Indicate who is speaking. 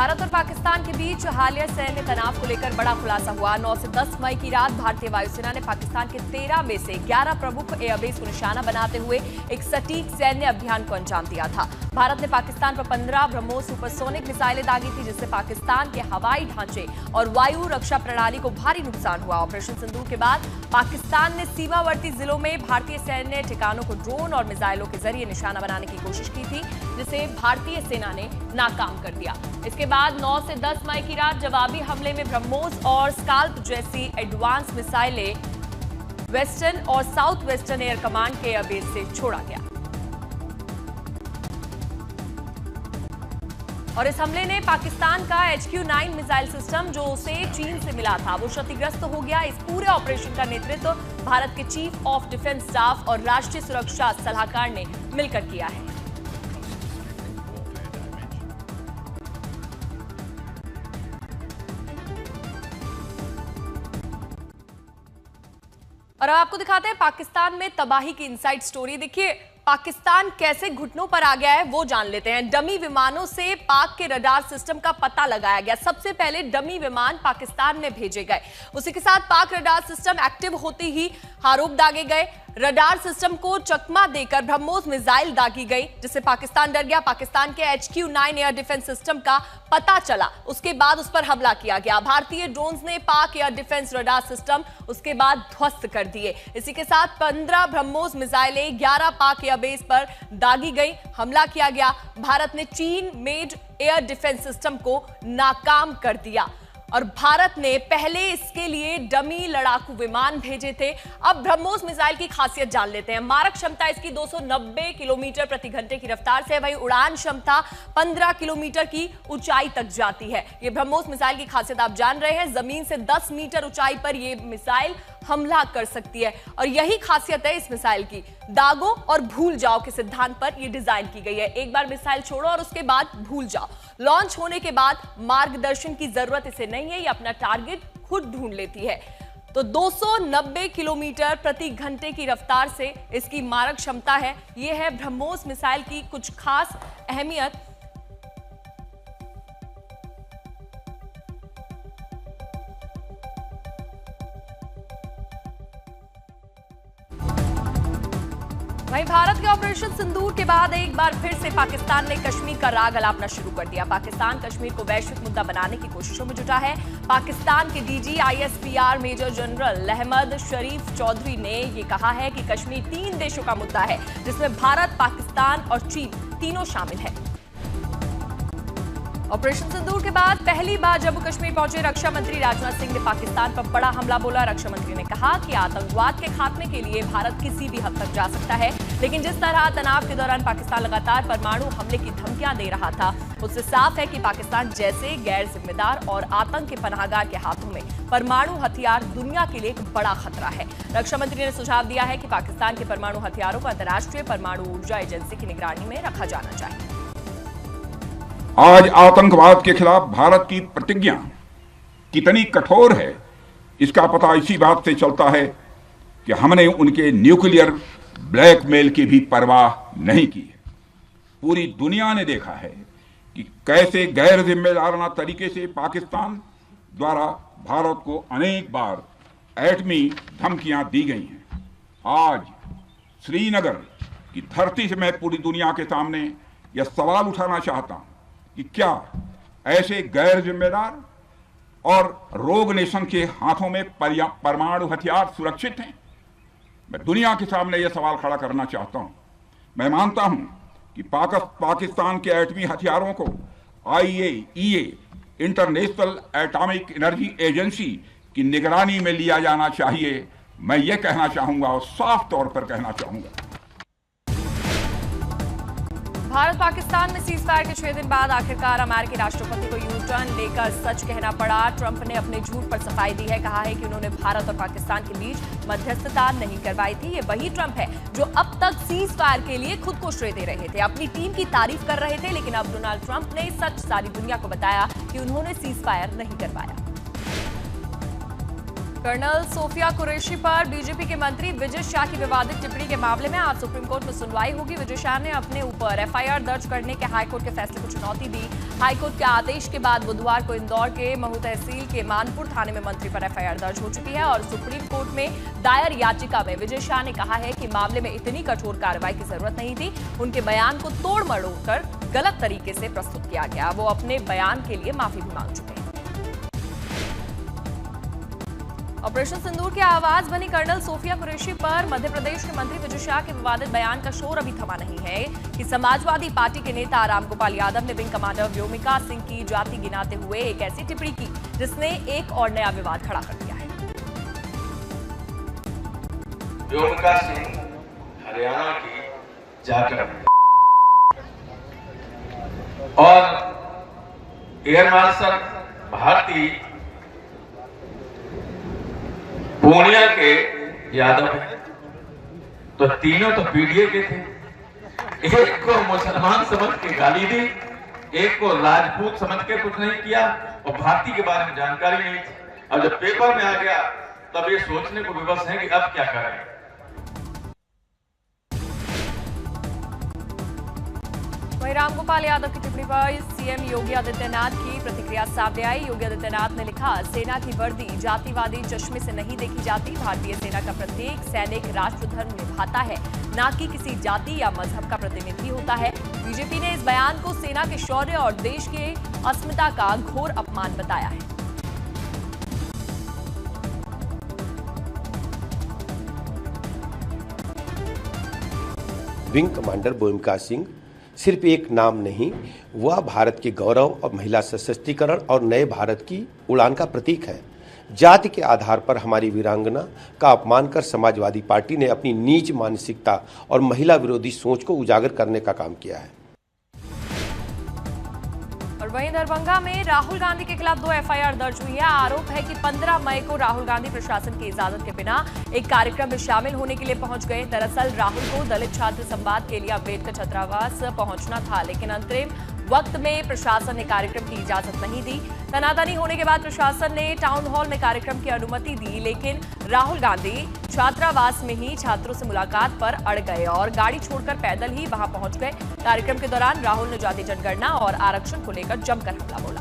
Speaker 1: भारत और पाकिस्तान के बीच हालिया सैन्य तनाव को लेकर बड़ा खुलासा हुआ। 9 से 10 मई की रात भारतीय वायुसेना ने पाकिस्तान के 13 में से 11 प्रमुख एयरबेस को निशाना बनाते हुए एक सटीक सैन्य अभियान को अंजाम दिया था। भारत ने पाकिस्तान पर 15 ब्रह्मोस सुपरसोनिक मिसाइलें दागी थी, जिससे पाकिस्तान के हवाई ढांचे और वायु रक्षा प्रणाली को भारी नुकसान हुआ। ऑपरेशन सिंदूर के बाद पाकिस्तान ने सीमावर्ती जिलों में भारतीय सैन्य ठिकानों को ड्रोन और मिसाइलों के जरिए निशाना बनाने की कोशिश की थी, जिसे भारतीय सेना ने नाकाम कर दिया। इसके बाद 9 से 10 मई की रात जवाबी हमले में ब्रह्मोस और स्काल्प जैसी एडवांस मिसाइलें वेस्टर्न और साउथ वेस्टर्न एयर कमांड के एयरबेस से छोड़ा गया और इस हमले ने पाकिस्तान का HQ-9 मिसाइल सिस्टम, जो उसे चीन से मिला था, वो क्षतिग्रस्त हो गया। इस पूरे ऑपरेशन का नेतृत्व भारत के चीफ ऑफ डिफेंस स्टाफ और राष्ट्रीय सुरक्षा सलाहकार ने मिलकर किया है। और अब आपको दिखाते हैं पाकिस्तान में तबाही की इनसाइड स्टोरी। देखिए, पाकिस्तान कैसे घुटनों पर आ गया है वो जान लेते हैं। डमी विमानों से पाक के रडार सिस्टम का पता लगाया गया। सबसे पहले डमी विमान पाकिस्तान में भेजे गए, उसी के साथ पाक रडार सिस्टम एक्टिव होते ही आरोप दागे गए। रडार सिस्टम को चकमा देकर ब्रह्मोस मिसाइल दागी गई, जिससे पाकिस्तान डर गया। पाकिस्तान के HQ-9 एयर डिफेंस सिस्टम का पता चला, उसके बाद उस पर हमला किया गया। भारतीय ड्रोन्स ने पाक एयर डिफेंस रडार सिस्टम उसके बाद ध्वस्त कर दिए। इसी के साथ 15 ब्रह्मोस मिसाइलें 11 पाक एयरबेस पर दागी गई, हमला किया गया। भारत ने चीन मेड एयर डिफेंस सिस्टम को नाकाम कर दिया और भारत ने पहले इसके लिए डमी लड़ाकू विमान भेजे थे। अब ब्रह्मोस मिसाइल की खासियत जान लेते हैं। मारक क्षमता इसकी 290 किलोमीटर प्रति घंटे की रफ्तार से है, वही उड़ान क्षमता 15 किलोमीटर की ऊंचाई तक जाती है। ये ब्रह्मोस मिसाइल की खासियत आप जान रहे हैं, जमीन से 10 मीटर ऊंचाई पर यह मिसाइल हमला कर सकती है और यही खासियत है इस मिसाइल की। दागो और भूल जाओ के सिद्धांत पर यह डिजाइन की गई है। एक बार मिसाइल छोड़ो और उसके बाद भूल जाओ। लॉन्च होने के बाद मार्गदर्शन की जरूरत इसे नहीं है, ये अपना टारगेट खुद ढूंढ लेती है। तो 290 किलोमीटर प्रति घंटे की रफ्तार से इसकी मारक क्षमता है। यह है ब्रह्मोस मिसाइल की कुछ खास अहमियत। वहीं भारत के ऑपरेशन सिंदूर के बाद एक बार फिर से पाकिस्तान ने कश्मीर का राग अलापना शुरू कर दिया। पाकिस्तान कश्मीर को वैश्विक मुद्दा बनाने की कोशिशों में जुटा है। पाकिस्तान के DG ISPR major general Ahmed Sharif Chaudhry ने यह कहा है कि कश्मीर 3 देशों का मुद्दा है, जिसमें भारत, पाकिस्तान और चीन तीनों शामिल है। ऑपरेशन सिंदूर के बाद पहली बार जम्मू कश्मीर पहुंचे रक्षा मंत्री राजनाथ सिंह ने पाकिस्तान पर बड़ा हमला बोला। रक्षा मंत्री ने कहा कि आतंकवाद के खात्मे के लिए भारत किसी भी हद तक जा सकता है, लेकिन जिस तरह तनाव के दौरान पाकिस्तान लगातार परमाणु हमले की धमकियां दे रहा था, उससे साफ है कि पाकिस्तान जैसे गैर जिम्मेदार और आतंक के पनाहगार के हाथों में परमाणु हथियार दुनिया के लिए एक बड़ा खतरा है। रक्षा मंत्री ने सुझाव दिया है कि पाकिस्तान के परमाणु हथियारों को अंतर्राष्ट्रीय परमाणु ऊर्जा एजेंसी की निगरानी में रखा जाना चाहिए।
Speaker 2: आज आतंकवाद के खिलाफ भारत की प्रतिज्ञा कितनी कठोर है, इसका पता इसी बात से चलता है कि हमने उनके न्यूक्लियर ब्लैकमेल की भी परवाह नहीं की है। पूरी दुनिया ने देखा है कि कैसे गैर जिम्मेदाराना तरीके से पाकिस्तान द्वारा भारत को अनेक बार एटमी धमकियां दी गई हैं। आज श्रीनगर की धरती से मैं पूरी दुनिया के सामने यह सवाल उठाना चाहता हूं कि क्या ऐसे गैर जिम्मेदार और रोग नेशन के हाथों में परमाणु हथियार सुरक्षित हैं? मैं दुनिया के सामने यह सवाल खड़ा करना चाहता हूं। मैं मानता हूं कि पाकिस्तान के एटमी हथियारों को IAEA international atomic energy agency की निगरानी में लिया जाना चाहिए। मैं यह कहना चाहूंगा और साफ तौर पर कहना चाहूंगा।
Speaker 1: भारत पाकिस्तान में सीज फायर के 6 दिन बाद आखिरकार अमेरिकी राष्ट्रपति को यू टर्न लेकर सच कहना पड़ा। ट्रंप ने अपने झूठ पर सफाई दी है, कहा है कि उन्होंने भारत और पाकिस्तान के बीच मध्यस्थता नहीं करवाई थी। ये वही ट्रंप है जो अब तक सीज फायर के लिए खुद को श्रेय दे रहे थे, अपनी टीम की तारीफ कर रहे थे, लेकिन अब डोनाल्ड ट्रंप ने सच सारी दुनिया को बताया कि उन्होंने सीज फायर नहीं करवाया। कर्नल सोफिया कुरैशी पर बीजेपी के मंत्री विजय शाह की विवादित टिप्पणी के मामले में आज सुप्रीम कोर्ट में सुनवाई होगी। विजय शाह ने अपने ऊपर एफआईआर दर्ज करने के हाईकोर्ट के फैसले को चुनौती दी। हाईकोर्ट के आदेश के बाद बुधवार को इंदौर के महू तहसील के मानपुर थाने में मंत्री पर एफआईआर दर्ज हो चुकी है और सुप्रीम कोर्ट में दायर याचिका में विजय शाह ने कहा है कि मामले में इतनी कठोर कार्रवाई की जरूरत नहीं थी। उनके बयान को तोड़ मरोड़ कर गलत तरीके से प्रस्तुत किया गया। वो अपने बयान के लिए माफी भी मांग चुके हैं। ऑपरेशन सिंदूर की आवाज बनी कर्नल सोफिया कुरैशी पर मध्य प्रदेश के मंत्री विजय शाह के विवादित बयान का शोर अभी थमा नहीं है कि समाजवादी पार्टी के नेता रामगोपाल यादव ने विंग कमांडर व्योमिका सिंह की जाति गिनाते हुए एक ऐसी टिप्पणी की जिसने एक और नया विवाद खड़ा कर दिया है।
Speaker 3: व्योमिका सिंह हरियाणा की जाकर और एयर मार्शल भारती पूर्णिया के यादव हैं, तो तीनों तो पीडीए के थे। एक को मुसलमान समझ के गाली दी, एक को राजपूत समझ के कुछ नहीं किया और भारती के बारे में जानकारी नहीं थी। और जब पेपर में आ गया तब ये सोचने को विवश है कि अब क्या करें।
Speaker 1: वहीं रामगोपाल यादव की टिप्पणी पर सीएम योगी आदित्यनाथ की प्रतिक्रिया सामने आई। योगी आदित्यनाथ ने लिखा, सेना की वर्दी जातिवादी चश्मे से नहीं देखी जाती। भारतीय सेना का प्रत्येक सैनिक राष्ट्र धर्म निभाता है, न कि किसी जाति या मजहब का प्रतिनिधि होता है। बीजेपी ने इस बयान को सेना के शौर्य और देश के अस्मिता का घोर अपमान बताया है।
Speaker 4: विंग कमांडर व्योमिका सिंह सिर्फ एक नाम नहीं, वह भारत के गौरव और महिला सशक्तिकरण और नए भारत की उड़ान का प्रतीक है। जाति के आधार पर हमारी वीरांगना का अपमान कर समाजवादी पार्टी ने अपनी नीच मानसिकता और महिला विरोधी सोच को उजागर करने का काम किया है।
Speaker 1: और वहीं दरभंगा में राहुल गांधी के खिलाफ 2 एफआईआर दर्ज हुई है। आरोप है कि 15 मई को राहुल गांधी प्रशासन की इजाजत के बिना एक कार्यक्रम में शामिल होने के लिए पहुंच गए। दरअसल राहुल को दलित छात्र संवाद के लिए अम्बेडकर छात्रावास पहुंचना था, लेकिन अंतरिम वक्त में प्रशासन ने कार्यक्रम की इजाजत नहीं दी। तनातनी होने के बाद प्रशासन ने टाउन हॉल में कार्यक्रम की अनुमति दी, लेकिन राहुल गांधी छात्रावास में ही छात्रों से मुलाकात पर अड़ गए और गाड़ी छोड़कर पैदल ही वहां पहुंच गए। कार्यक्रम के दौरान राहुल ने जाति जनगणना और आरक्षण को लेकर जमकर हमला बोला।